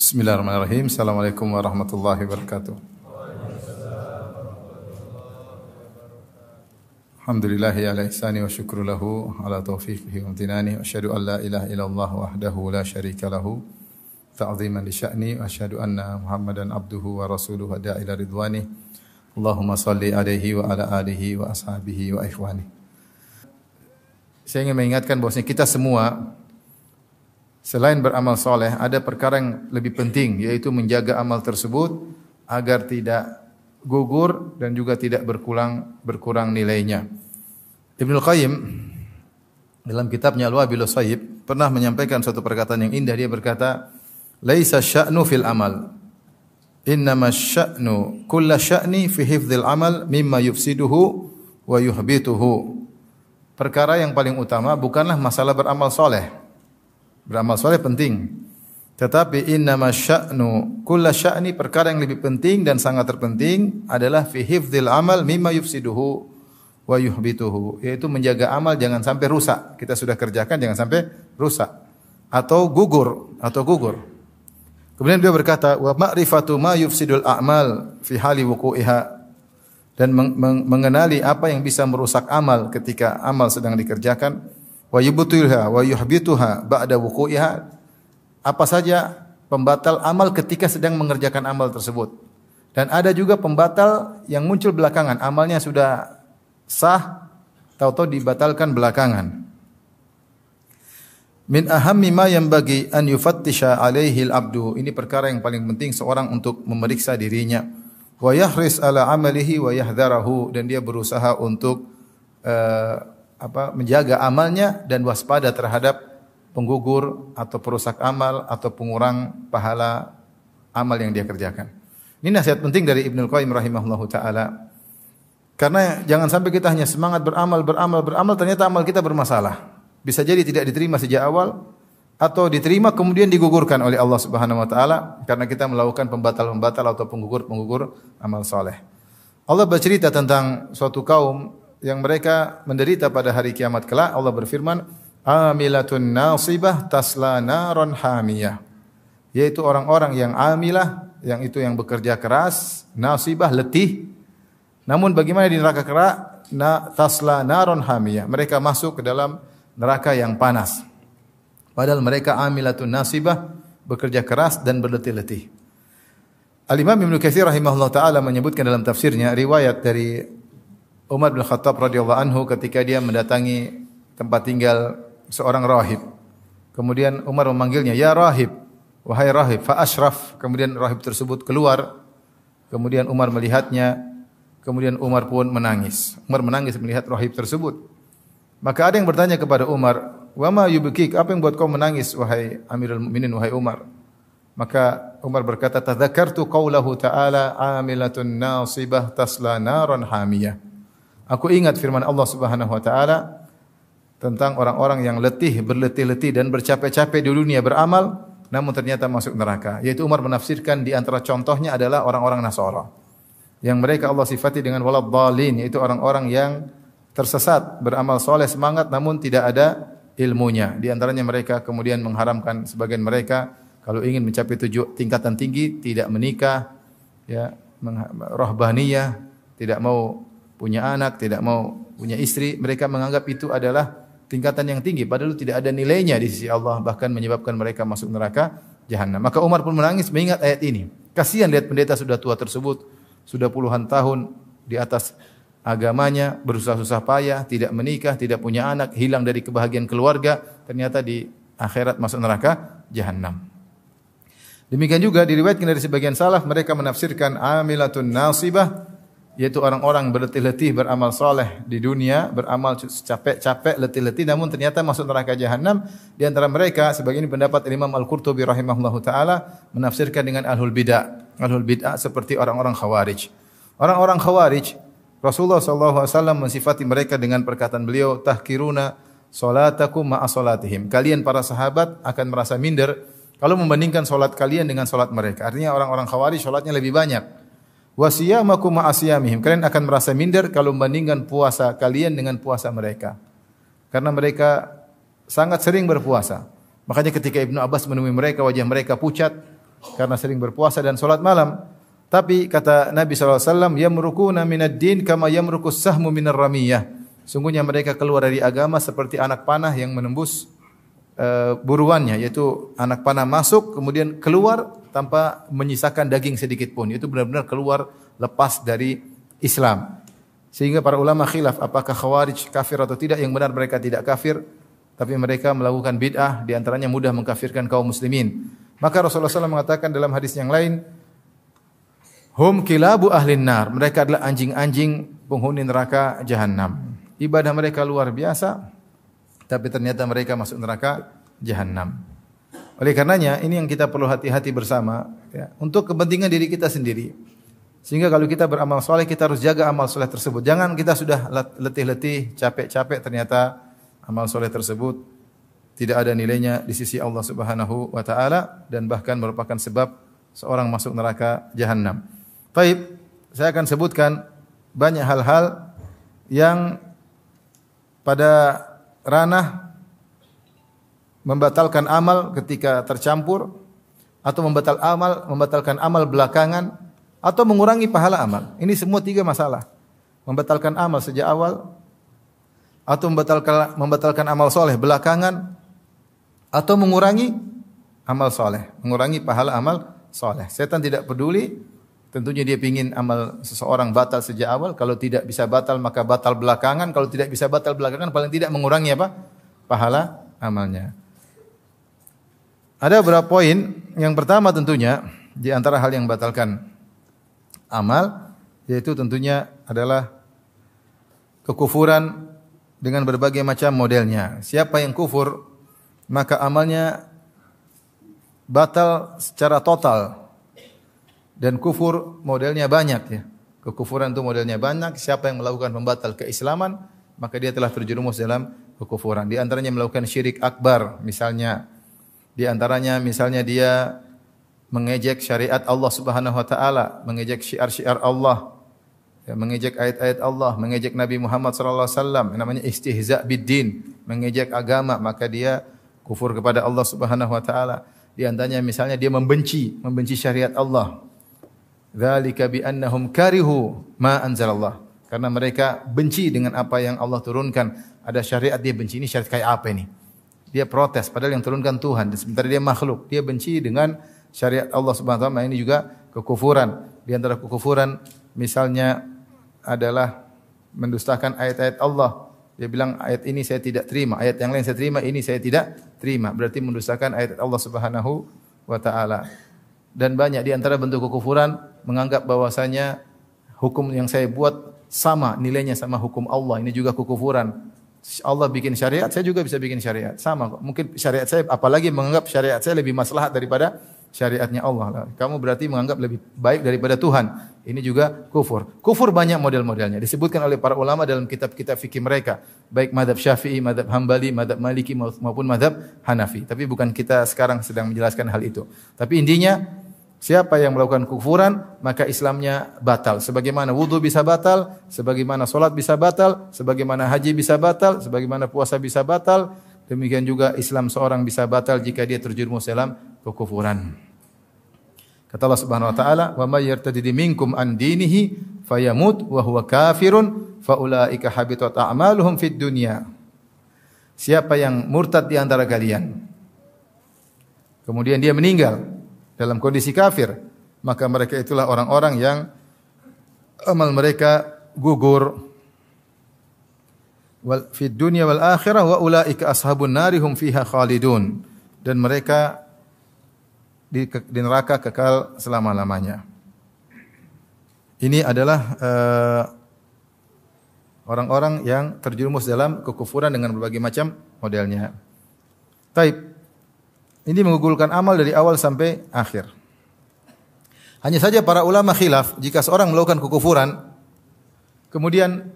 Bismillahirrahmanirrahim. Assalamualaikum warahmatullahi wabarakatuh. Alhamdulillahi ala ihsani wa syukru lahu ala taufiqihi wa amtinani. Wa asyhadu an la ilaha illallah wahdahu la syarika lahu ta'ziman li sya'ni. Wa asyhadu anna Muhammadan abduhu wa rasuluhu da'a ila ridwani. Allahumma salli alaihi wa ala alihi wa ashabihi wa ikhwani. Saya ingin mengingatkan bahwasanya kita semua selain beramal soleh, ada perkara yang lebih penting, yaitu menjaga amal tersebut agar tidak gugur dan juga tidak berkurang nilainya. Ibnul Qayyim dalam kitabnya Al-Wabilus Shayyib pernah menyampaikan suatu perkataan yang indah. Dia berkata, "Laisa sya'nu fil amal, innama sya'nu kulla sya'ni fi hifdzil amal mimma yufsiduhu wa yuhbituhu." Perkara yang paling utama bukanlah masalah beramal soleh. Beramal soleh penting, tetapi innama sya'nu kulla sya'ni, perkara yang lebih penting dan sangat terpenting adalah fi hifdzil amal mimma yufsiduhu wa yuhbituhu, yaitu menjaga amal jangan sampai rusak. Kita sudah kerjakan jangan sampai rusak atau gugur. Kemudian beliau berkata, wa ma'rifatu ma yufsidul a'mal fi hali wuqu'iha, dan mengenali apa yang bisa merusak amal ketika amal sedang dikerjakan. Wa yubtiluha wa yuhbituha ba'da wuqu'iha, apa saja pembatal amal ketika sedang mengerjakan amal tersebut. Dan ada juga pembatal yang muncul belakangan, amalnya sudah sah, tahu-tahu dibatalkan belakangan. Min ahammi ma yanbaghi an yufattisha alaihi al-'abdu, ini perkara yang paling penting seorang untuk memeriksa dirinya. Wa yahris ala amalihi wa yahdharahu, dan dia berusaha untuk menjaga amalnya dan waspada terhadap penggugur atau perusak amal atau pengurang pahala amal yang dia kerjakan. Ini nasihat penting dari Ibnul Qayyim rahimahullahu taala. Karena jangan sampai kita hanya semangat beramal ternyata amal kita bermasalah. Bisa jadi tidak diterima sejak awal atau diterima kemudian digugurkan oleh Allah Subhanahu wa taala karena kita melakukan pembatal atau penggugur amal saleh. Allah bercerita tentang suatu kaum yang mereka menderita pada hari kiamat kelak. Allah berfirman, amilatun nasibah tasla naron hamiyah, yaitu orang-orang yang amilah, yang itu yang bekerja keras, nasibah letih. Namun bagaimana di neraka kelak? Tasla naron hamiyah, mereka masuk ke dalam neraka yang panas. Padahal mereka amilatun nasibah, bekerja keras dan berletih-letih. Al-Imam Ibnu Katsir rahimahullah taala menyebutkan dalam tafsirnya riwayat dari Umar bin Khattab radhiyallahu anhu ketika dia mendatangi tempat tinggal seorang rahib. Kemudian Umar memanggilnya, "Ya rahib, wahai rahib." Fa asyraf, kemudian rahib tersebut keluar. Kemudian Umar melihatnya, kemudian Umar pun menangis. Umar menangis melihat rahib tersebut. Maka ada yang bertanya kepada Umar, "Wa ma yubkik? Apa yang buat kau menangis wahai Amirul Mukminin, wahai Umar?" Maka Umar berkata, "Tadzakartu qaulahu ta'ala, 'amilatun nasibah tasla naran hamiyah." Aku ingat firman Allah Subhanahu wa taala tentang orang-orang yang berletih-letih dan bercapek-capek di dunia beramal namun ternyata masuk neraka. Yaitu Umar menafsirkan di antara contohnya adalah orang-orang Nasara. Yang mereka Allah sifati dengan waladhdallin, yaitu orang-orang yang tersesat, beramal soleh semangat namun tidak ada ilmunya. Di antaranya mereka kemudian mengharamkan sebagian mereka kalau ingin mencapai tingkatan tinggi tidak menikah, ya, rahbaniyah, tidak mau punya anak, tidak mau punya istri, mereka menganggap itu adalah tingkatan yang tinggi padahal tidak ada nilainya di sisi Allah, bahkan menyebabkan mereka masuk neraka jahanam. Maka Umar pun menangis mengingat ayat ini. Kasihan lihat pendeta sudah tua tersebut, sudah puluhan tahun di atas agamanya, berusaha susah payah, tidak menikah, tidak punya anak, hilang dari kebahagiaan keluarga, ternyata di akhirat masuk neraka jahanam. Demikian juga diriwayatkan dari sebagian salaf, mereka menafsirkan amilatun nasibah, yaitu orang-orang berletih-letih beramal soleh di dunia, beramal capek-capek, letih-letih, namun ternyata masuk neraka jahanam. Di antara mereka, sebagian pendapat Imam Al-Qurtubi rahimahullahu taala menafsirkan dengan ahlul bid'ah. Ahlul bid'ah seperti orang-orang khawarij. Orang-orang khawarij, Rasulullah sallallahu alaihi wasallam mensifati mereka dengan perkataan beliau, tahkiruna salatakum ma'a salatihim. Kalian para sahabat akan merasa minder kalau membandingkan salat kalian dengan salat mereka. Artinya orang-orang khawarij salatnya lebih banyak. Wasiyamakum ma'asiyamihim, kalian akan merasa minder kalau membandingkan puasa kalian dengan puasa mereka. Karena mereka sangat sering berpuasa. Makanya ketika Ibnu Abbas menemui mereka, wajah mereka pucat, karena sering berpuasa dan salat malam. Tapi kata Nabi SAW, yamrukuna minad din kama yamrukus sahmu minar ramiyah. Sungguhnya mereka keluar dari agama seperti anak panah yang menembus buruannya, yaitu anak panah masuk kemudian keluar tanpa menyisakan daging sedikit pun. Itu benar-benar keluar lepas dari Islam. Sehingga para ulama khilaf apakah Khawarij kafir atau tidak. Yang benar mereka tidak kafir, tapi mereka melakukan bid'ah, di antaranya mudah mengkafirkan kaum muslimin. Maka Rasulullah SAW mengatakan dalam hadis yang lain, hum kilabu ahlin nar. Mereka adalah anjing-anjing penghuni neraka jahanam. Ibadah mereka luar biasa, tapi ternyata mereka masuk neraka jahanam. Oleh karenanya, ini yang kita perlu hati-hati bersama, ya, untuk kepentingan diri kita sendiri. Sehingga kalau kita beramal soleh, kita harus jaga amal soleh tersebut. Jangan kita sudah letih-letih, capek-capek, ternyata amal soleh tersebut tidak ada nilainya di sisi Allah Subhanahu wa taala dan bahkan merupakan sebab seorang masuk neraka jahanam. Baik, saya akan sebutkan banyak hal-hal yang pada ranah membatalkan amal ketika tercampur, atau membatalkan amal belakangan, atau mengurangi pahala amal. Ini semua tiga masalah. Membatalkan amal sejak awal, atau membatalkan amal soleh belakangan, atau mengurangi amal soleh, mengurangi pahala amal soleh. Setan tidak peduli. Tentunya dia ingin amal seseorang batal sejak awal. Kalau tidak bisa batal, maka batal belakangan. Kalau tidak bisa batal belakangan, paling tidak mengurangi apa? Pahala amalnya. Ada beberapa poin. Yang pertama tentunya, di antara hal yang membatalkan amal, yaitu tentunya adalah kekufuran dengan berbagai macam modelnya. Siapa yang kufur, maka amalnya batal secara total. Dan kufur modelnya banyak, ya. Kekufuran itu modelnya banyak. Siapa yang melakukan pembatal keislaman, maka dia telah terjerumus dalam kekufuran. Di antaranya melakukan syirik akbar, misalnya. Di antaranya misalnya dia mengejek syariat Allah Subhanahu wa taala, mengejek syiar-syiar Allah, ya, mengejek ayat-ayat Allah, mengejek Nabi Muhammad sallallahu alaihi wasallam, namanya istihza biddin, mengejek agama, maka dia kufur kepada Allah Subhanahu wa taala. Di antaranya misalnya dia membenci syariat Allah. Dzalika bi annahum karihu ma anzalallah. Karena mereka benci dengan apa yang Allah turunkan. Ada syariat dia benci, ini syariat kayak apa ini? Dia protes padahal yang turunkan Tuhan, sementara dia makhluk. Dia benci dengan syariat Allah Subhanahu wa taala. Ini juga kekufuran. Di antara kekufuran misalnya adalah mendustakan ayat-ayat Allah. Dia bilang ayat ini saya tidak terima, ayat yang lain saya terima, ini saya tidak terima. Berarti mendustakan ayat Allah Subhanahu wa taala. Dan banyak di antara bentuk kekufuran menganggap bahwasanya hukum yang saya buat sama nilainya sama hukum Allah. Ini juga kekufuran. Allah bikin syariat, saya juga bisa bikin syariat. Sama kok. Mungkin syariat saya, apalagi menganggap syariat saya lebih maslahat daripada syariatnya Allah. Kamu berarti menganggap lebih baik daripada Tuhan. Ini juga kufur. Kufur banyak model-modelnya. Disebutkan oleh para ulama dalam kitab-kitab fikih mereka. Baik mazhab Syafi'i, mazhab Hambali, mazhab Maliki maupun mazhab Hanafi. Tapi bukan kita sekarang sedang menjelaskan hal itu. Tapi intinya, siapa yang melakukan kufuran, maka Islamnya batal. Sebagaimana wudu bisa batal, sebagaimana solat bisa batal, sebagaimana haji bisa batal, sebagaimana puasa bisa batal, demikian juga Islam seorang bisa batal jika dia terjerumus dalam kekufuran. Kata Allah Subhanahu wa taala, "Wa may yartadid minkum an dinihi fayamut wa huwa kafirun fa ulaika habitat a'maluhum fid dunya." Siapa yang murtad di antara kalian, kemudian dia meninggal dalam kondisi kafir, maka mereka itulah orang-orang yang amal mereka gugur. Wal fid dunya wal akhirah wa ulaika ashabun nari hum fiha khalidun. Dan mereka di neraka kekal selama-lamanya. Ini adalah orang-orang yang terjerumus dalam kekufuran dengan berbagai macam modelnya. Taib. Ini menggugurkan amal dari awal sampai akhir. Hanya saja para ulama khilaf, jika seorang melakukan kekufuran, kemudian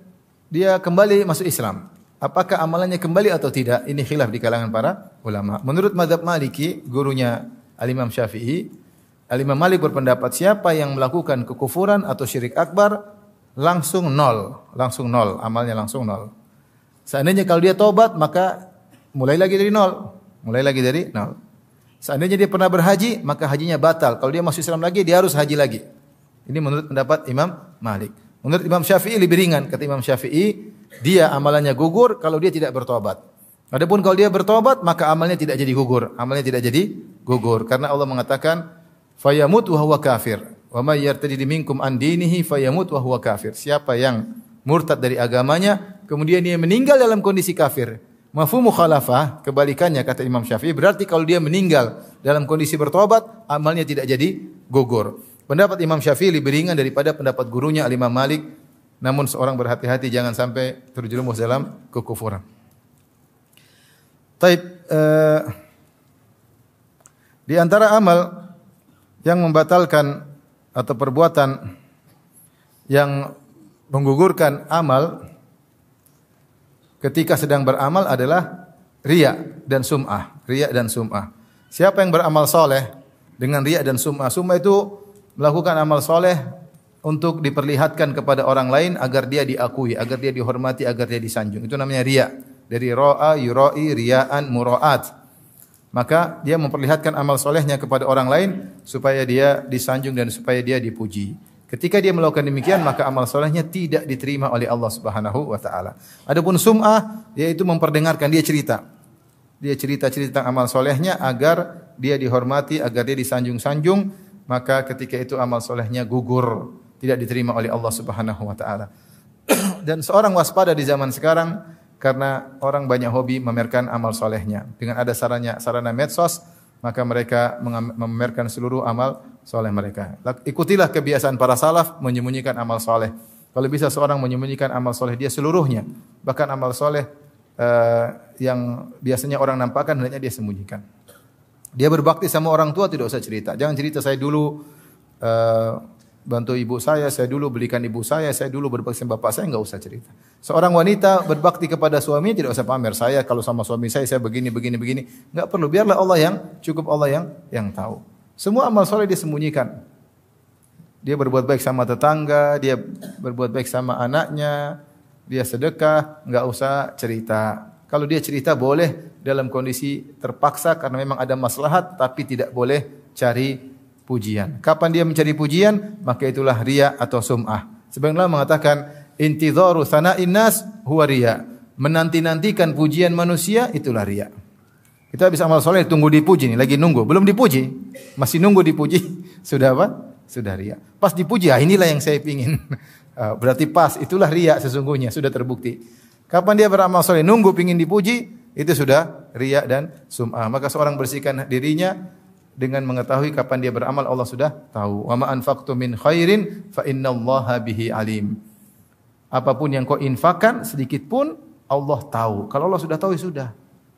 dia kembali masuk Islam, apakah amalannya kembali atau tidak? Ini khilaf di kalangan para ulama. Menurut mazhab Maliki, gurunya Al-Imam Syafi'i, Al-Imam Malik berpendapat siapa yang melakukan kekufuran atau syirik akbar langsung nol, amalnya langsung nol. Seandainya kalau dia tobat, maka mulai lagi dari nol. Seandainya dia pernah berhaji, maka hajinya batal. Kalau dia masuk Islam lagi, dia harus haji lagi. Ini menurut pendapat Imam Malik. Menurut Imam Syafi'i lebih ringan. Kata Imam Syafi'i, dia amalannya gugur kalau dia tidak bertobat. Adapun kalau dia bertobat, maka amalnya tidak jadi gugur. Amalnya tidak jadi gugur. Karena Allah mengatakan, fayamut wa huwa kafir. Wa may yartadid minkum an dinihi fayamut wa huwa kafir. Siapa yang murtad dari agamanya, kemudian dia meninggal dalam kondisi kafir. Mafhum mukhalafah, kebalikannya kata Imam Syafi'i, berarti kalau dia meninggal dalam kondisi bertobat, amalnya tidak jadi gugur. Pendapat Imam Syafi'i lebih ringan daripada pendapat gurunya Imam Malik. Namun seorang berhati-hati jangan sampai terjerumus dalam kekufuran. Taib, di antara amal yang membatalkan atau perbuatan yang menggugurkan amal ketika sedang beramal adalah riya dan sum'ah. Riya dan sum'ah. Siapa yang beramal soleh dengan riya dan sum'ah? Sum'ah itu melakukan amal soleh untuk diperlihatkan kepada orang lain agar dia diakui, agar dia dihormati, agar dia disanjung. Itu namanya riya. Dari ro'a, yura'i, riya'an, mura'at. Maka dia memperlihatkan amal solehnya kepada orang lain supaya dia disanjung dan supaya dia dipuji. Ketika dia melakukan demikian, maka amal solehnya tidak diterima oleh Allah Subhanahu wa taala. Adapun sum'ah, yaitu memperdengarkan, dia cerita. Dia cerita-cerita tentang amal solehnya agar dia dihormati, agar dia disanjung-sanjung, maka ketika itu amal solehnya gugur, tidak diterima oleh Allah Subhanahu wa taala. Dan seorang waspada di zaman sekarang karena orang banyak hobi memamerkan amal solehnya. Dengan ada sarana medsos, maka mereka memamerkan seluruh amal soleh mereka. Ikutilah kebiasaan para salaf menyembunyikan amal soleh. Kalau bisa seorang menyembunyikan amal soleh dia seluruhnya, bahkan amal soleh yang biasanya orang nampakkan hendaknya dia sembunyikan. Dia berbakti sama orang tua tidak usah cerita. Jangan cerita saya dulu bantu ibu saya dulu belikan ibu saya dulu berbakti sama bapak saya, enggak usah cerita. Seorang wanita berbakti kepada suami tidak usah pamer. Saya kalau sama suami saya begini. Enggak perlu, biarlah Allah yang tahu. Semua amal soleh disembunyikan. Dia berbuat baik sama tetangga, dia berbuat baik sama anaknya, dia sedekah, enggak usah cerita. Kalau dia cerita boleh dalam kondisi terpaksa karena memang ada maslahat, tapi tidak boleh cari pujian. Kapan dia mencari pujian, maka itulah riya atau sum'ah. Sebenarnya mengatakan intidharu sana'in nas huwa riya. Menanti-nantikan pujian manusia itulah riya. Kita habis amal soleh tunggu dipuji nih, lagi nunggu, belum dipuji, masih nunggu dipuji, sudah apa? Sudah riya. Pas dipuji, inilah yang saya pingin. Berarti pas, itulah riya sesungguhnya, sudah terbukti. Kapan dia beramal soleh nunggu pingin dipuji, itu sudah riya dan sum'ah. Maka seorang bersihkan dirinya dengan mengetahui kapan dia beramal, Allah sudah tahu. Wa ma anfaqtu min khairin fa innallaha bihi alim. Apapun yang kau infakkan sedikit pun Allah tahu. Kalau Allah sudah tahu ya sudah.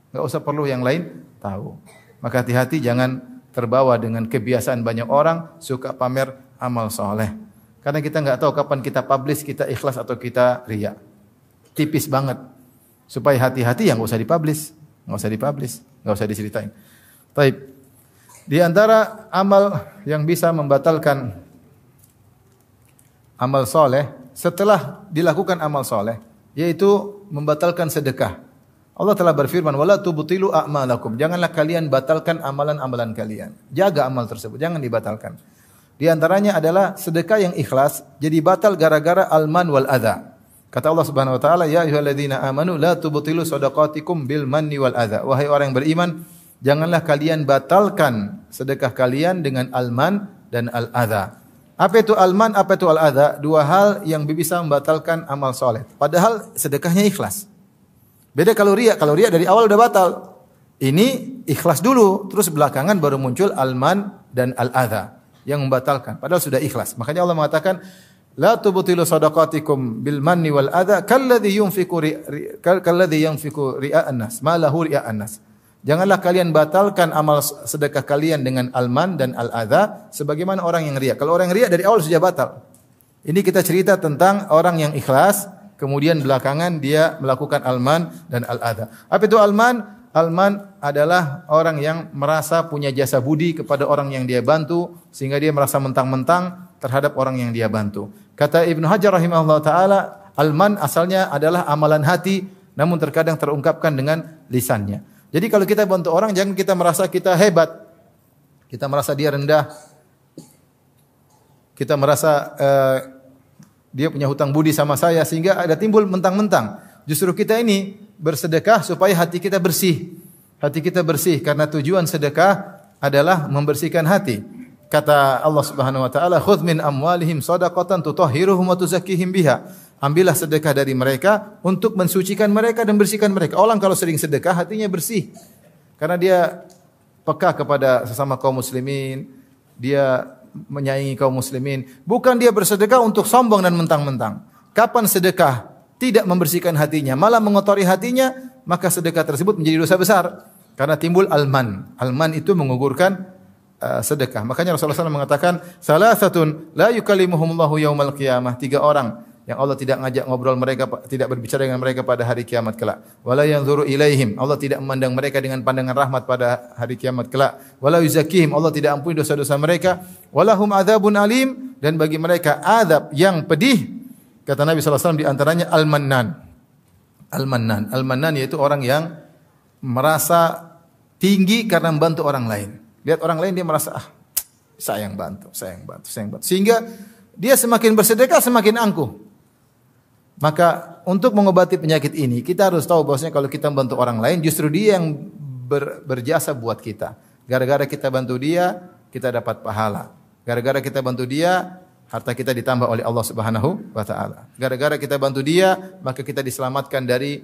Enggak usah perlu yang lain tahu. Maka hati-hati jangan terbawa dengan kebiasaan banyak orang suka pamer amal soleh. Karena kita enggak tahu kapan kita publish, kita ikhlas atau kita riya. Tipis banget. Supaya hati-hati yang enggak usah dipublish, enggak usah diceritain. Baik. Di antara amal yang bisa membatalkan amal soleh setelah dilakukan amal soleh, yaitu membatalkan sedekah. Allah telah berfirman, "Wala tubtilu a'malakum." Janganlah kalian batalkan amalan-amalan kalian. Jaga amal tersebut, jangan dibatalkan. Di antaranya adalah sedekah yang ikhlas jadi batal gara-gara alman wal adza. Kata Allah Subhanahu wa taala, "Ya ayyuhalladzina amanu la tubtilu shadaqatikum bil manni wal adza." Wahai orang yang beriman, janganlah kalian batalkan sedekah kalian dengan alman dan al-adha. Apa itu alman, apa itu al-adha? Dua hal yang bisa membatalkan amal soleh. Padahal sedekahnya ikhlas. Beda kalau riya dari awal udah batal. Ini ikhlas dulu, terus belakangan baru muncul alman dan al-adha yang membatalkan. Padahal sudah ikhlas. Makanya Allah mengatakan, la tubtilu shadaqatikum bil manni wal adha kalladzi yunfiqu ria'an nas, ma lahu ria'an nas. Janganlah kalian batalkan amal sedekah kalian dengan alman dan al-adha sebagaimana orang yang riya. Kalau orang yang riya dari awal sudah batal. Ini kita cerita tentang orang yang ikhlas, kemudian belakangan dia melakukan alman dan al-adha. Apa itu alman? Alman adalah orang yang merasa punya jasa budi kepada orang yang dia bantu sehingga dia merasa mentang-mentang terhadap orang yang dia bantu. Kata Ibnu Hajar rahimahullah taala, alman asalnya adalah amalan hati namun terkadang terungkapkan dengan lisannya. Jadi kalau kita bantu orang jangan kita merasa kita hebat. Kita merasa dia rendah. Kita merasa dia punya hutang budi sama saya sehingga ada timbul mentang-mentang. Justru kita ini bersedekah supaya hati kita bersih. Hati kita bersih karena tujuan sedekah adalah membersihkan hati. Kata Allah Subhanahu wa taala, "Khudz min amwalihim shadaqatan tutahhiruhum wa tuzakkihim biha." Ambillah sedekah dari mereka untuk mensucikan mereka dan bersihkan mereka. Orang kalau sering sedekah hatinya bersih. Karena dia peka kepada sesama kaum muslimin, dia menyayangi kaum muslimin. Bukan dia bersedekah untuk sombong dan mentang-mentang. Kapan sedekah tidak membersihkan hatinya, malah mengotori hatinya, maka sedekah tersebut menjadi dosa besar. Karena timbul alman. Alman itu mengugurkan sedekah. Makanya Rasulullah SAW mengatakan, "Salasatun la yukallimuhumullahu yaumal qiyamah." 3 orang yang Allah tidak ngajak ngobrol mereka, tidak berbicara dengan mereka pada hari kiamat kelak. Wala yanzuru ilaihim, Allah tidak memandang mereka dengan pandangan rahmat pada hari kiamat kelak. Wala yuzakkihim, Allah tidak ampuni dosa-dosa mereka. Walahum adzabun alim, dan bagi mereka azab yang pedih. Kata Nabi sallallahu alaihi wasallam di antaranya al-mannan. Al-mannan, al-mannan yaitu orang yang merasa tinggi karena membantu orang lain. Lihat orang lain dia merasa saya yang bantu. Sehingga dia semakin bersedekah semakin angkuh. Maka untuk mengobati penyakit ini kita harus tahu bahwasanya kalau kita membantu orang lain justru dia yang berjasa buat kita. Gara-gara kita bantu dia, kita dapat pahala. Gara-gara kita bantu dia, harta kita ditambah oleh Allah Subhanahu wa taala. Gara-gara kita bantu dia, maka kita diselamatkan dari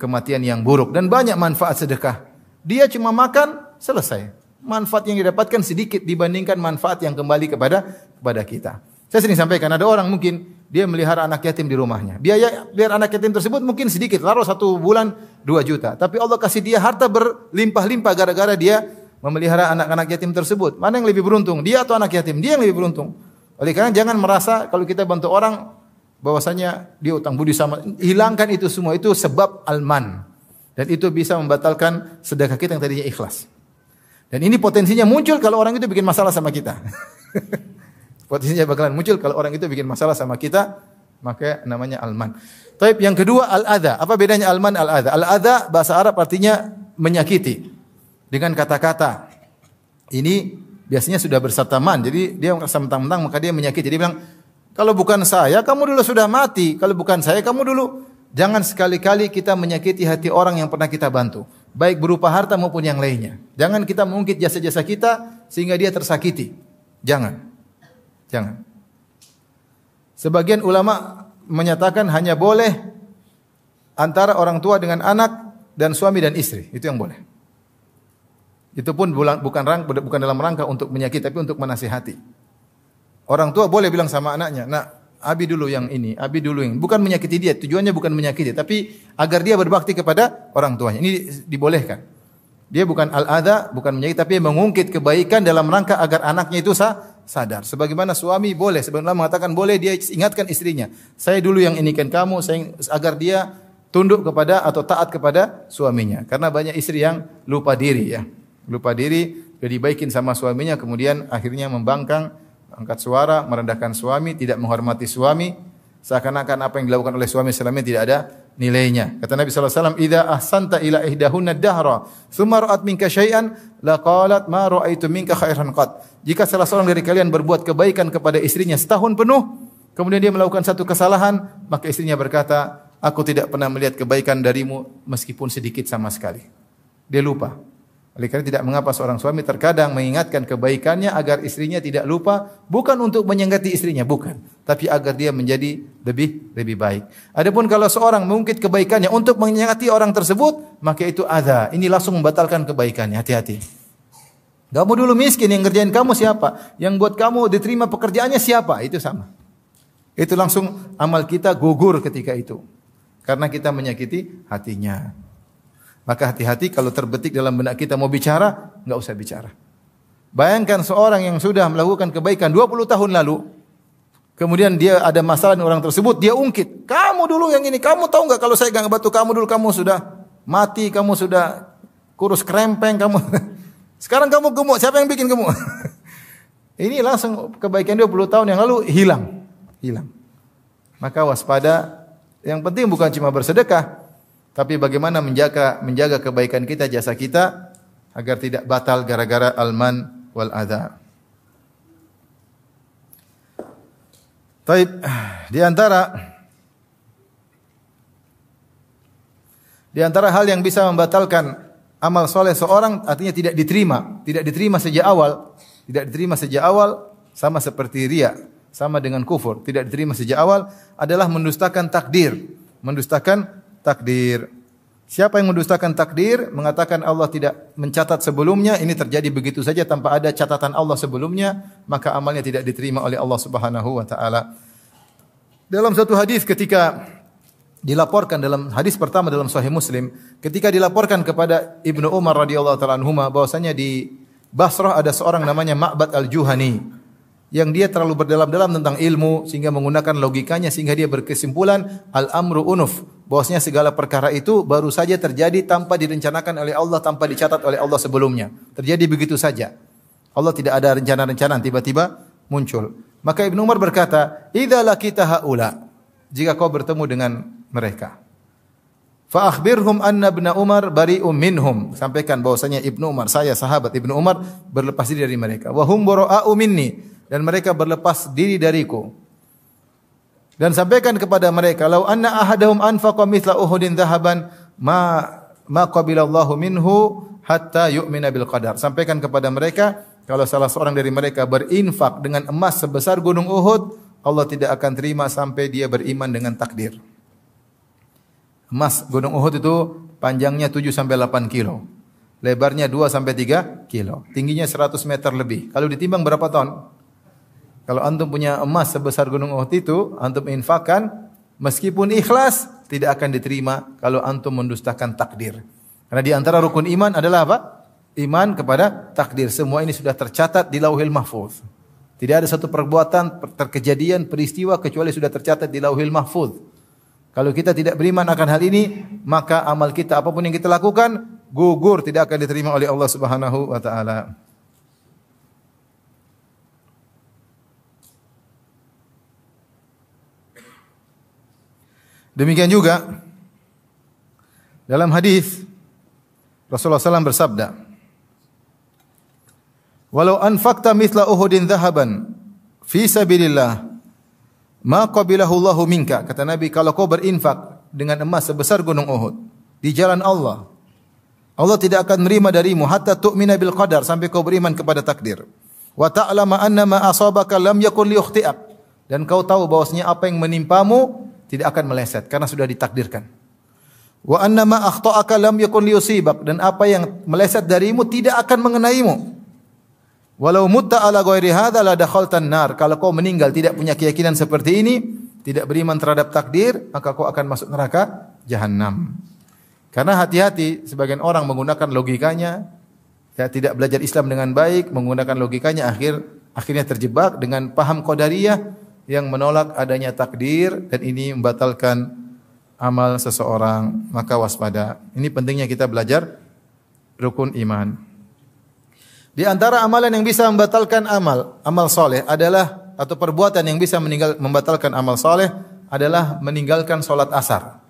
kematian yang buruk dan banyak manfaat sedekah. Dia cuma makan, selesai. Manfaat yang didapatkan sedikit dibandingkan manfaat yang kembali kepada kita. Saya sering sampaikan, ada orang mungkin dia melihara anak yatim di rumahnya. Biaya biar anak yatim tersebut mungkin sedikit, taruh 1 bulan 2 juta. Tapi Allah kasih dia harta berlimpah-limpah gara-gara dia memelihara anak-anak yatim tersebut. Mana yang lebih beruntung? Dia atau anak yatim? Dia yang lebih beruntung. Oleh karena jangan merasa kalau kita bantu orang bahwasanya dia utang budi sama. Hilangkan itu semua, itu sebab alman. Dan itu bisa membatalkan sedekah kita yang tadinya ikhlas. Dan ini potensinya muncul kalau orang itu bikin masalah sama kita. Potensinya bakalan muncul kalau orang itu bikin masalah sama kita, maka namanya alman. Taib yang kedua al-adha. Apa bedanya alman al-adha? Al-adha bahasa Arab artinya menyakiti dengan kata-kata. Ini biasanya sudah berserta man. Jadi dia merasa mentang-mentang maka dia menyakiti. Dia bilang, "Kalau bukan saya, kamu dulu sudah mati. Kalau bukan saya, kamu dulu." Jangan sekali-kali kita menyakiti hati orang yang pernah kita bantu, baik berupa harta maupun yang lainnya. Jangan kita mengungkit jasa-jasa kita sehingga dia tersakiti. Jangan. Sebagian ulama menyatakan hanya boleh antara orang tua dengan anak dan suami dan istri. Itu yang boleh. Itu pun bukan dalam rangka untuk menyakiti, tapi untuk menasihati. Orang tua boleh bilang sama anaknya, "Nak, Abi dulu yang ini, Abi dulu yang." Bukan menyakiti dia, tujuannya bukan menyakiti, tapi agar dia berbakti kepada orang tuanya. Ini dibolehkan. Dia bukan al-adha, bukan menyakiti, tapi mengungkit kebaikan dalam rangka agar anaknya itu sadar. Sebagaimana suami boleh, sebenarnya mengatakan boleh dia ingatkan istrinya, "Saya dulu yang inikan kamu," agar dia tunduk kepada atau taat kepada suaminya. Karena banyak istri yang lupa diri ya. Lupa diri, jadi dibaikin sama suaminya, kemudian akhirnya membangkang, angkat suara, merendahkan suami, tidak menghormati suami, seakan-akan apa yang dilakukan oleh suami selama ini tidak ada nilainya. Kata Nabi sallallahu alaihi wasallam, "Idza ahsanta ila ihdahunna ad-dahra, tsumma ra'at minka syai'an, laqalat ma ra'aitu minka khairan qat." Jika salah seorang dari kalian berbuat kebaikan kepada istrinya setahun penuh, kemudian dia melakukan satu kesalahan, maka istrinya berkata, "Aku tidak pernah melihat kebaikan darimu meskipun sedikit sama sekali." Dia lupa. Oleh karena tidak mengapa seorang suami terkadang mengingatkan kebaikannya agar istrinya tidak lupa, bukan untuk menyengketi istrinya, bukan, tapi agar dia menjadi lebih baik. Adapun kalau seorang mengungkit kebaikannya untuk menyengketi orang tersebut, maka itu adha. Ini langsung membatalkan kebaikannya. Hati-hati. Kamu dulu miskin, yang ngerjain kamu siapa? Yang buat kamu diterima pekerjaannya siapa? Itu sama. Itu langsung amal kita gugur ketika itu. Karena kita menyakiti hatinya. Maka hati-hati kalau terbetik dalam benak kita mau bicara, enggak usah bicara. Bayangkan seorang yang sudah melakukan kebaikan 20 tahun lalu, kemudian dia ada masalah dengan orang tersebut, dia ungkit. "Kamu dulu yang ini, kamu tahu enggak kalau saya enggak ngebantu kamu dulu, kamu sudah mati, kamu sudah kurus krempeng, kamu sekarang kamu gemuk, siapa yang bikin gemuk?" Ini langsung kebaikan 20 tahun yang lalu hilang. Maka waspada. Yang penting bukan cuma bersedekah, tapi bagaimana menjaga kebaikan kita, jasa kita, agar tidak batal gara-gara alman wal adza. Taib, di antara hal yang bisa membatalkan amal soleh seorang, artinya tidak diterima sejak awal, sama seperti riya, sama dengan kufur, tidak diterima sejak awal adalah mendustakan takdir. Siapa yang mendustakan takdir, mengatakan Allah tidak mencatat sebelumnya, ini terjadi begitu saja tanpa ada catatan Allah sebelumnya, maka amalnya tidak diterima oleh Allah Subhanahu wa taala. Dalam satu hadis ketika dilaporkan, dalam hadis pertama dalam Sahih Muslim, ketika dilaporkan kepada Ibnu Umar radhiyallahu taala anhuma bahwasanya di Basrah ada seorang namanya Ma'bad al-Juhani yang dia terlalu berdalam-dalam tentang ilmu sehingga menggunakan logikanya sehingga dia berkesimpulan al-amru unuf, bahwasanya segala perkara itu baru saja terjadi tanpa direncanakan oleh Allah, tanpa dicatat oleh Allah sebelumnya. Terjadi begitu saja. Allah tidak ada rencana-rencana, tiba-tiba muncul. Maka Ibnu Umar berkata, "Idza laqita haula," jika kau bertemu dengan mereka, fa akhbirhum anna Ibnu Umar bari'um minhum, sampaikan bahwasanya Ibnu Umar, saya sahabat Ibnu Umar, berlepas diri dari mereka. Wa hum bara'u minni, dan mereka berlepas diri dariku. Dan sampaikan kepada mereka, "Lau anna ahadahum anfaqa mithla Uhudin dhahaban ma qabilallahu minhu hatta yu'mina bil qadar." Sampaikan kepada mereka, kalau salah seorang dari mereka berinfak dengan emas sebesar gunung Uhud, Allah tidak akan terima sampai dia beriman dengan takdir. Emas gunung Uhud itu panjangnya 7 sampai 8 kilo. Lebarnya 2 sampai 3 kilo. Tingginya 100 meter lebih. Kalau ditimbang berapa ton? Kalau antum punya emas sebesar gunung Uhud itu, antum infakkan, meskipun ikhlas, tidak akan diterima kalau antum mendustakan takdir. Karena di antara rukun iman adalah apa? Iman kepada takdir. Semua ini sudah tercatat di Lauhil Mahfuz. Tidak ada satu perbuatan, kejadian, peristiwa kecuali sudah tercatat di Lauhil Mahfuz. Kalau kita tidak beriman akan hal ini, maka amal kita apapun yang kita lakukan gugur, tidak akan diterima oleh Allah Subhanahu wa taala. Demikian juga dalam hadis Rasulullah SAW bersabda, "Walau anfaqta mithla Uhudin dhahaban fi sabilillah ma qabilahu Allahu minka." Kata Nabi, kalau kau berinfak dengan emas sebesar gunung Uhud di jalan Allah, Allah tidak akan menerima darimu hatta tu'mina bil qadar, sampai kau beriman kepada takdir. Wa ta'lama anna ma asabaka lam yakun liyukhti'ak, dan kau tahu bahwasanya apa yang menimpamu tidak akan meleset karena sudah ditakdirkan. Wa anna ma akhta'aka lam yakun liyusibak, dan apa yang meleset darimu tidak akan mengenaimu. Walau mutta ala ghairi hadza la dakhaltan nar, kalau kau meninggal tidak punya keyakinan seperti ini, tidak beriman terhadap takdir, maka kau akan masuk neraka jahanam. Karena hati-hati sebagian orang menggunakan logikanya, ya, tidak belajar Islam dengan baik, menggunakan logikanya akhirnya terjebak dengan paham qadariyah yang menolak adanya takdir, dan ini membatalkan amal seseorang. Maka waspada. Ini pentingnya kita belajar rukun iman. Di antara amalan yang bisa membatalkan amal soleh adalah, atau perbuatan yang bisa membatalkan amal soleh adalah meninggalkan solat asar.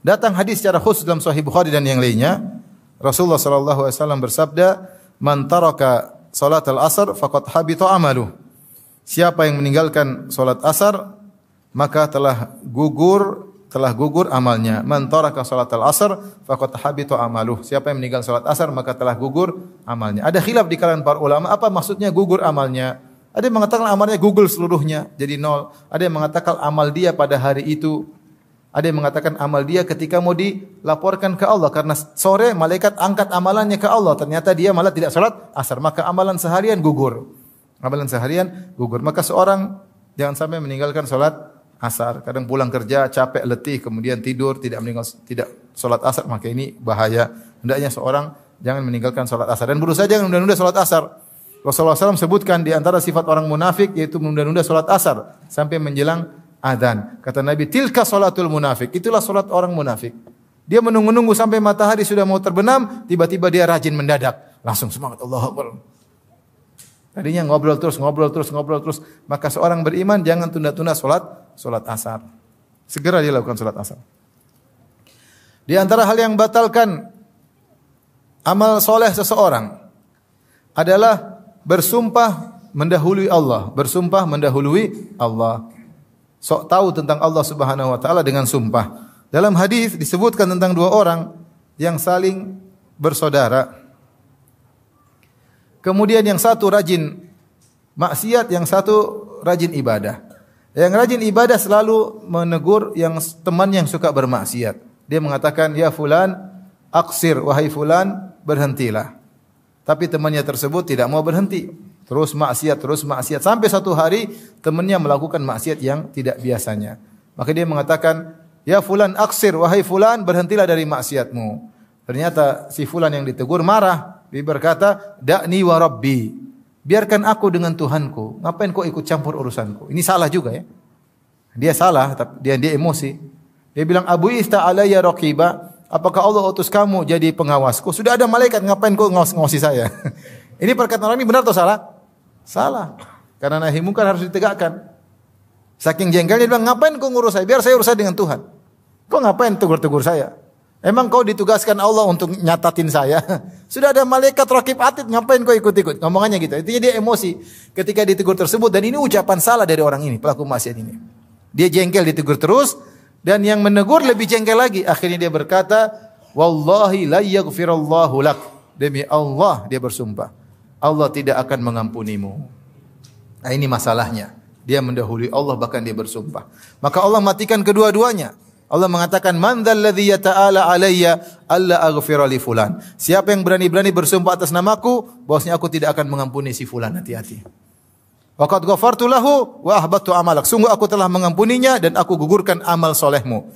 Datang hadis secara khusus dalam Sahih Bukhari dan yang lainnya. Rasulullah sallallahu alaihi wasallam bersabda, "Man taraka salatal asar faqad habita amaluh." Siapa yang meninggalkan salat asar, maka telah gugur amalnya. Man taraka salatal asar faqad habita amaluh. Siapa yang meninggal salat asar, maka telah gugur amalnya. Ada khilaf di kalangan para ulama, apa maksudnya gugur amalnya? Ada yang mengatakan amalnya gugur seluruhnya, jadi nol. Ada yang mengatakan amal dia pada hari itu. Ada yang mengatakan amal dia ketika mau dilaporkan ke Allah, karena sore malaikat angkat amalannya ke Allah, ternyata dia malah tidak salat asar, maka amalan seharian gugur. Maka seorang jangan sampai meninggalkan salat asar. Kadang pulang kerja capek, letih, kemudian tidur, tidak salat asar, maka ini bahaya. Hendaknya seorang jangan meninggalkan salat asar dan berusaha jangan menunda-nunda salat asar. Rasulullah SAW sebutkan di antara sifat orang munafik yaitu menunda-nunda salat asar sampai menjelang adzan. Kata Nabi, "Tilka salatul munafik." Itulah salat orang munafik. Dia menunggu-nunggu sampai matahari sudah mau terbenam, tiba-tiba dia rajin mendadak, langsung semangat, Allahu Akbar. Tadinya ngobrol terus. Maka seorang beriman jangan tunda-tunda salat asar. Segera dia lakukan salat asar. Di antara hal yang batalkan amal soleh seseorang adalah bersumpah mendahului Allah, bersumpah mendahului Allah. Sok tahu tentang Allah Subhanahu wa taala dengan sumpah. Dalam hadis disebutkan tentang dua orang yang saling bersaudara. Kemudian yang satu rajin maksiat, yang satu rajin ibadah. Yang rajin ibadah selalu menegur yang teman yang suka bermaksiat. Dia mengatakan, "Ya fulan, aqsir, wahai fulan, berhentilah." Tapi temannya tersebut tidak mau berhenti. Terus maksiat sampai satu hari temannya melakukan maksiat yang tidak biasanya. Maka dia mengatakan, "Ya fulan, aqsir, wahai fulan, berhentilah dari maksiatmu." Ternyata si fulan yang ditegur marah. Dia berkata, "Da'ni wa rabbi." Biarkan aku dengan Tuhanku. Ngapain kau ikut campur urusanku? Ini salah juga ya. Dia salah, tapi dia emosi. Dia bilang, "Abu ista alayya raqiba." Apakah Allah utus kamu jadi pengawasku? Sudah ada malaikat, ngapain kau ngawasi saya? Ini perkataan orang ini benar atau salah? Salah. Karena nahi munkar harus ditegakkan. Saking jengkelnya dia bilang, "Ngapain kau ngurus saya? Biar saya urus dengan Tuhan. Kau ngapain tegur-tegur saya? Emang kau ditugaskan Allah untuk nyatatin saya? Sudah ada malaikat raqib atid, ngapain kau ikut-ikut?" Ngomongannya gitu. Intinya dia emosi ketika ditegur tersebut, dan ini ucapan salah dari orang ini, pelaku maksiat ini. Dia jengkel ditegur terus, dan yang menegur lebih jengkel lagi. Akhirnya dia berkata, "Wallahi la yaghfirallahu lak." Demi Allah dia bersumpah, Allah tidak akan mengampunimu. Nah, ini masalahnya. Dia mendahului Allah, bahkan dia bersumpah. Maka Allah matikan kedua-duanya. Allah mengatakan, "Man dzalladzi yata'ala alayya alla aghfira li fulan." Siapa yang berani-berani bersumpah atas namaku, bahwasanya aku tidak akan mengampuni si fulan, hati-hati. Wa qad ghafartu lahu wa ahbattu amalak. Sungguh aku telah mengampuninya dan aku gugurkan amal solehmu.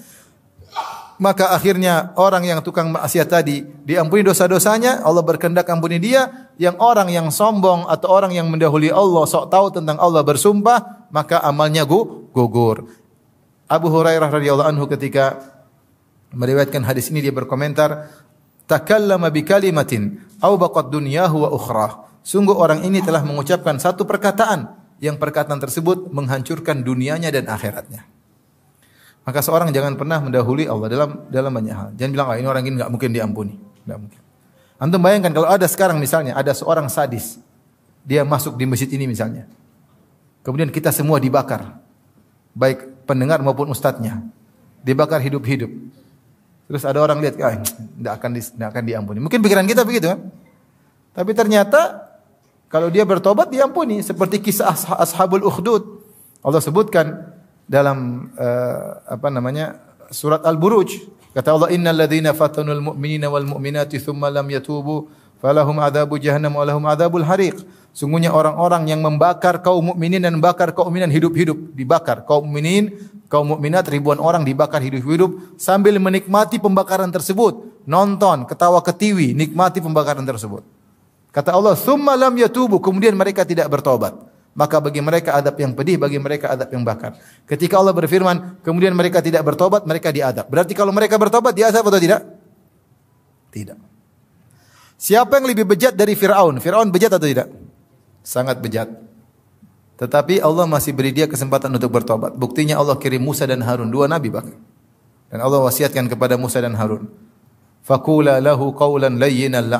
Maka akhirnya orang yang tukang maksiat tadi diampuni dosa-dosanya, Allah berkehendak ampuni dia. Yang orang yang sombong atau orang yang mendahului Allah, sok tahu tentang Allah bersumpah, maka amalnya gugur. Abu Hurairah radhiyallahu anhu ketika meriwayatkan hadis ini, dia berkomentar, "Takallama bi kalimatin aw baqad dunyahu wa ukhrah." Sungguh orang ini telah mengucapkan satu perkataan yang perkataan tersebut menghancurkan dunianya dan akhiratnya. Maka seorang jangan pernah mendahului Allah dalam banyak hal. Jangan bilang, ini orang ini enggak mungkin diampuni. Enggak mungkin. Antum bayangkan kalau ada sekarang misalnya ada seorang sadis, dia masuk di masjid ini misalnya. Kemudian kita semua dibakar. Baik pendengar maupun ustadznya. Dibakar hidup-hidup. Terus ada orang lihat, tidak akan diampuni. Mungkin pikiran kita begitu kan? Tapi ternyata kalau dia bertobat diampuni. Seperti kisah Ashabul Ukhdud. Allah sebutkan dalam surat Al-Buruj. Kata Allah, "Innal ladzina fatanul mu'minina wal mu'minati tsumma lam yatubu falahum adzabu jahannam wa lahum adzabul hariq." Sungguhnya orang-orang yang membakar kaum mukminin dan membakar kaum mukminan hidup-hidup, dibakar kaum mukminin, kaum mukminat, ribuan orang dibakar hidup-hidup sambil menikmati pembakaran tersebut, nonton, ketawa ketiwi, nikmati pembakaran tersebut. Kata Allah, "Tsumma lam yatubu," kemudian mereka tidak bertobat. Maka bagi mereka adab yang pedih, bagi mereka adab yang bakar. Ketika Allah berfirman, kemudian mereka tidak bertobat, mereka diadab. Berarti kalau mereka bertobat, diazab atau tidak? Tidak. Siapa yang lebih bejat dari Fir'aun? Fir'aun bejat atau tidak? Sangat bejat. Tetapi Allah masih beri dia kesempatan untuk bertobat. Buktinya Allah kirim Musa dan Harun, dua nabi bahkan. Dan Allah wasiatkan kepada Musa dan Harun, "Faqula lahu qawlan layyinan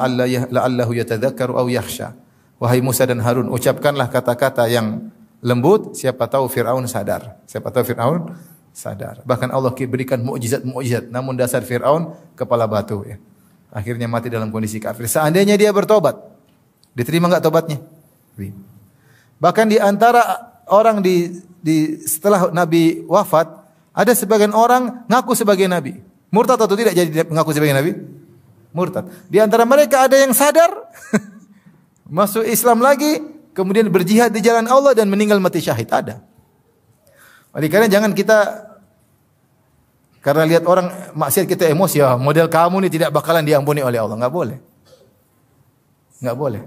la'allahu yatadzakkaru aw yakhsha." Wahai Musa dan Harun, ucapkanlah kata-kata yang lembut, siapa tahu Fir'aun sadar. Siapa tahu Fir'aun sadar. Bahkan Allah berikan mukjizat-mukjizat, namun dasar Fir'aun kepala batu ya. Akhirnya mati dalam kondisi kafir. Seandainya dia bertobat, diterima enggak tobatnya? Bahkan di antara orang setelah Nabi wafat, ada sebagian orang ngaku sebagai nabi. Murtad atau tidak jadi mengaku sebagai nabi? Murtad. Di antara mereka ada yang sadar masuk Islam lagi, kemudian berjihad di jalan Allah dan meninggal mati syahid, ada. Oleh karena jangan kita karena lihat orang maksiat kita emosi, ya model kamu ini tidak bakalan diampuni oleh Allah, enggak boleh. Enggak boleh.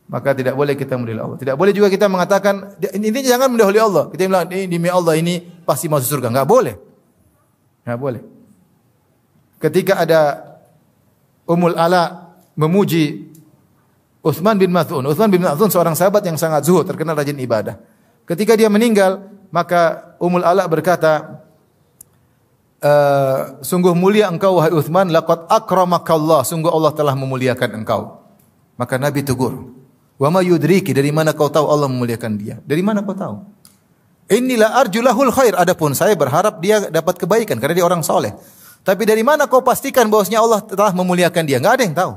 Maka tidak boleh kita mendahului Allah. Tidak boleh juga kita mengatakan ini jangan mendahului Allah. Kita bilang demi Allah ini pasti masuk surga, enggak boleh. Enggak boleh. Ketika ada Ummul Ala memuji Utsman bin Maz'un. Utsman bin Maz'un seorang sahabat yang sangat zuhud, terkenal rajin ibadah. Ketika dia meninggal, maka Ummul Ala berkata, sungguh mulia engkau wahai Utsman, laqad akramakallah, sungguh Allah telah memuliakan engkau. Maka Nabi tegur. Wa ma yudriki, dari mana kau tahu Allah memuliakan dia? Dari mana kau tahu? Inilah arjulahul khair. Adapun saya berharap dia dapat kebaikan karena dia orang soleh. Tapi dari mana kau pastikan bahwasanya Allah telah memuliakan dia? Enggak ada yang tahu.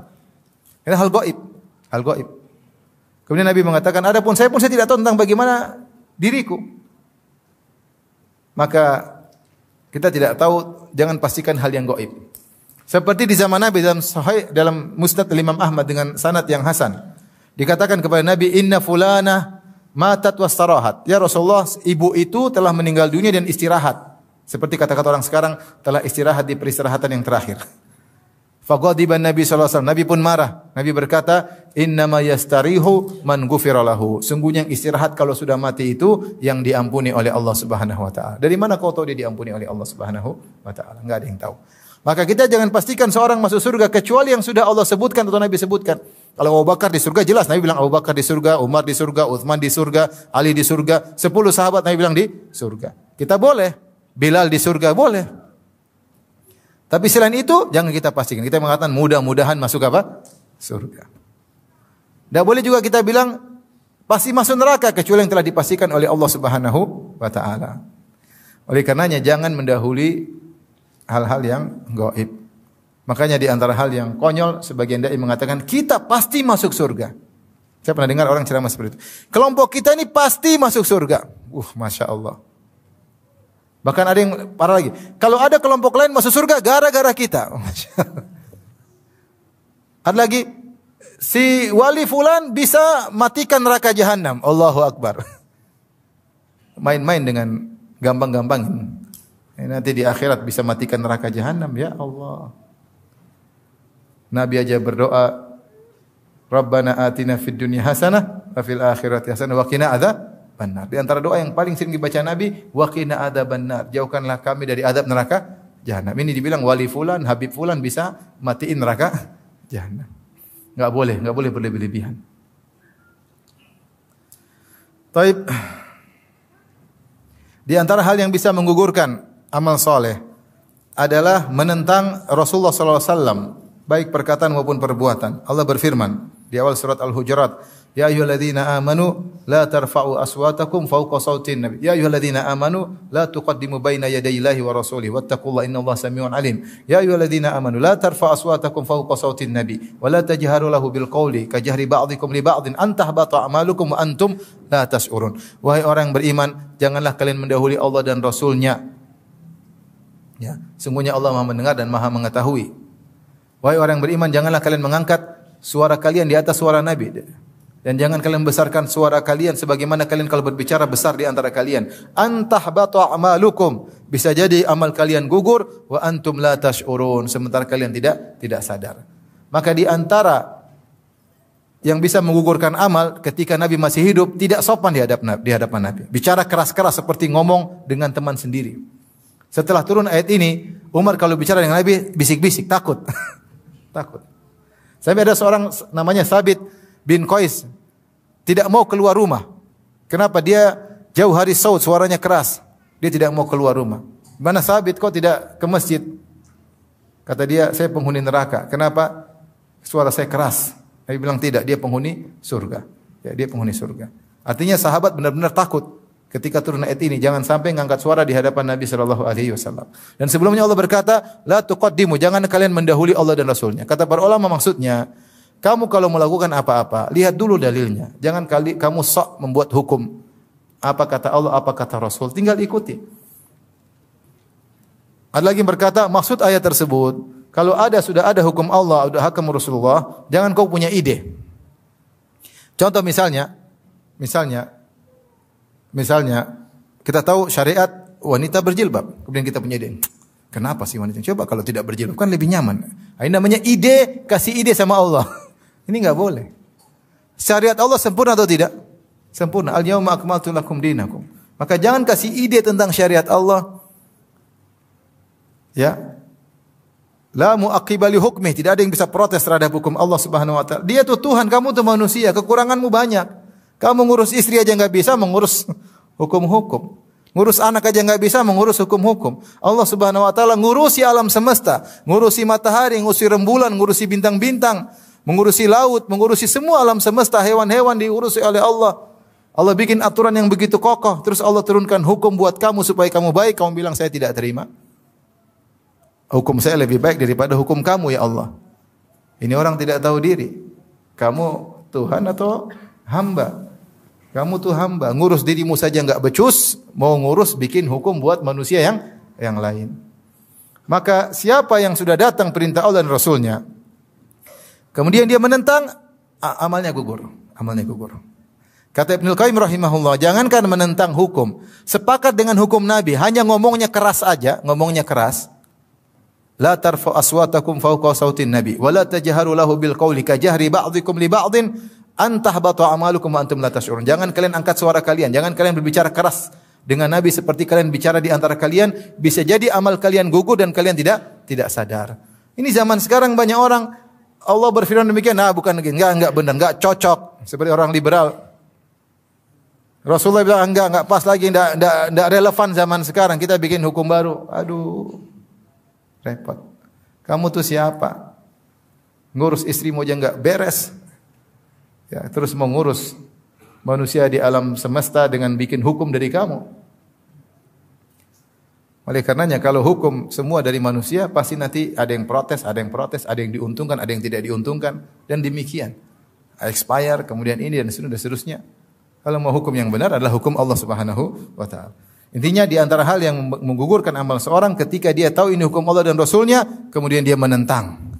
Ini hal gaib. Hal gaib. Kemudian Nabi mengatakan, adapun saya tidak tahu tentang bagaimana diriku. Maka kita tidak tahu, jangan pastikan hal yang gaib. Seperti di zaman Nabi dalam Sahih, dalam Musnad Imam Ahmad dengan sanad yang hasan. Dikatakan kepada Nabi, inna fulana matat wastarahat. Ya Rasulullah, ibu itu telah meninggal dunia dan istirahat. Seperti kata-kata orang sekarang, telah istirahat di peristirahatan yang terakhir. Faqadiban Nabi sallallahu alaihi wasallam. Nabi pun marah. Nabi berkata, innama yastarihu man ghufira lahu. Sungguhnya yang istirahat kalau sudah mati itu yang diampuni oleh Allah Subhanahu wa taala. Dari mana kau tahu dia diampuni oleh Allah Subhanahu wa taala? Enggak ada yang tahu. Maka kita jangan pastikan seorang masuk surga kecuali yang sudah Allah sebutkan atau Nabi sebutkan. Kalau Abu Bakar di surga jelas, Nabi bilang Abu Bakar di surga, Umar di surga, Utsman di surga, Ali di surga, 10 sahabat Nabi bilang di surga. Kita boleh, Bilal di surga boleh. Tapi selain itu jangan kita pastikan. Kita mengatakan mudah-mudahan masuk apa? Surga. Tidak boleh juga kita bilang pasti masuk neraka kecuali yang telah dipastikan oleh Allah Subhanahu wa taala. Oleh karenanya jangan mendahului hal-hal yang gaib. Makanya di antara hal yang konyol, sebagian dai mengatakan kita pasti masuk surga. Saya pernah dengar orang ceramah seperti itu. Kelompok kita ini pasti masuk surga. Masya Allah. Bahkan ada yang parah lagi. Kalau ada kelompok lain masuk surga gara-gara kita. Ada lagi, si wali fulan bisa matikan neraka jahanam. Allahu Akbar. Main-main dengan gampang-gampang. Nanti di akhirat bisa matikan neraka jahanam, ya Allah. Nabi aja berdoa, Rabbana atina fid dunya hasanah wa fil akhirati hasanah wa qina adzabannar. Di antara doa yang paling sering dibaca Nabi, wa qina adzabannar. Jauhkanlah kami dari azab neraka jahanam. Ini dibilang wali fulan, habib fulan bisa matiin neraka jahanam. Enggak boleh berlebih-lebihan. Taib. Di antara hal yang bisa menggugurkan amal soleh adalah menentang Rasulullah SAW, baik perkataan maupun perbuatan. Allah berfirman di awal surat Al-Hujurat, ya ayyuhalladzina amanu la tarfa'u aswatakum fawqa sautin nabi. Ya ayyuhalladzina amanu la tuqaddimu baina yadayillahi wa rasulihi wattaqullaha innallaha samii'un 'alim. Ya ayyuhalladzina amanu la tarfa'u aswatakum fawqa sautin nabi wa la tajharu lahu bil qawli kajahri ba'dikum li ba'din an tahbata a'malukum wa antum la tash'urun. Wahai orang beriman, janganlah kalian mendahului Allah dan Rasulnya. Ya, sungguhnya Allah Maha mendengar dan Maha mengetahui. Wahai orang beriman, janganlah kalian mengangkat suara kalian di atas suara Nabi. Dan jangan kalian besarkan suara kalian sebagaimana kalian kalau berbicara besar di antara kalian. Antahbatu a'malukum. Bisa jadi amal kalian gugur wa antum la tash'urun, sementara kalian tidak sadar. Maka di antara yang bisa menggugurkan amal ketika Nabi masih hidup, tidak sopan di hadapan Nabi. Bicara keras-keras seperti ngomong dengan teman sendiri. Setelah turun ayat ini, Umar kalau bicara dengan Nabi bisik-bisik, takut. Takut. Sampai ada seorang namanya Sabit bin Qais tidak mau keluar rumah. Kenapa? Dia jauh hari saud, suaranya keras. Dia tidak mau keluar rumah. Mana Sabit kok tidak ke masjid? Kata dia, saya penghuni neraka. Kenapa? Suara saya keras. Nabi bilang tidak, dia penghuni surga. Ya, dia penghuni surga. Artinya sahabat benar-benar takut ketika turun ayat ini, jangan sampai ngangkat suara di hadapan Nabi sallallahu alaihi wasallam. Dan sebelumnya Allah berkata, la tuqaddimu, jangan kalian mendahului Allah dan Rasulnya. Kata para ulama maksudnya, kamu kalau melakukan apa-apa, lihat dulu dalilnya. Jangan kamu sok membuat hukum. Apa kata Allah, apa kata Rasul, tinggal ikuti. Ada lagi yang berkata, maksud ayat tersebut, kalau sudah ada hukum Allah, sudah hukum Rasulullah, jangan kau punya ide. Contoh misalnya kita tahu syariat wanita berjilbab, kemudian kita punya ide. Kenapa sih wanita? Coba kalau tidak berjilbab kan lebih nyaman. Ini namanya ide, kasih ide sama Allah. Ini enggak boleh. Syariat Allah sempurna atau tidak? Sempurna. Al-yauma akmaltu lakum dinakum. Maka jangan kasih ide tentang syariat Allah. Ya. La mu'aqqiba li hukmih, tidak ada yang bisa protes terhadap hukum Allah Subhanahu wa taala. Dia tuh Tuhan, kamu tuh manusia, kekuranganmu banyak. Kamu ngurus istri aja enggak bisa, mengurus hukum-hukum. Ngurus anak aja enggak bisa, mengurus hukum-hukum. Allah Subhanahu wa taala ngurusi alam semesta, ngurusi matahari, ngurusi rembulan, ngurusi bintang-bintang, mengurusi laut, mengurusi semua alam semesta, hewan-hewan diurusi oleh Allah. Allah bikin aturan yang begitu kokoh, terus Allah turunkan hukum buat kamu supaya kamu baik, kamu bilang saya tidak terima. Hukum saya lebih baik daripada hukum kamu ya Allah. Ini orang tidak tahu diri. Kamu Tuhan atau hamba? Kamu tuh hamba, ngurus dirimu saja enggak becus, mau ngurus bikin hukum buat manusia yang lain. Maka siapa yang sudah datang perintah Allah dan Rasulnya, kemudian dia menentang, amalnya gugur. Amalnya gugur. Kata Ibnu Qayyim rahimahullah, jangankan menentang hukum, sepakat dengan hukum Nabi, hanya ngomongnya keras aja, ngomongnya keras. La tarfa aswatakum fawqa sautin nabi wa la tajharu lahu bil qawli ka jahri ba'dikum li ba'din an tahbata a'malukum wa antum la tash'urun. Jangan kalian angkat suara kalian, jangan kalian berbicara keras dengan Nabi seperti kalian bicara di antara kalian, bisa jadi amal kalian gugur dan kalian tidak sadar. Ini zaman sekarang banyak orang Allah berfirman demikian, bukan enggak benar, enggak cocok, seperti orang liberal. Rasulullah bilang enggak pas lagi, enggak relevan zaman sekarang, kita bikin hukum baru. Aduh, repot. Kamu tuh siapa? Ngurus istrimu aja enggak beres. Ya, terus mengurus manusia di alam semesta dengan bikin hukum dari kamu. Oleh karenanya kalau hukum semua dari manusia, pasti nanti ada yang protes, ada yang diuntungkan, ada yang tidak diuntungkan, dan demikian. Expire, kemudian ini dan seterusnya. Kalau mau hukum yang benar adalah hukum Allah Subhanahu wa taala. Intinya di antara hal yang menggugurkan amal seorang ketika dia tahu ini hukum Allah dan Rasulnya, kemudian dia menentang.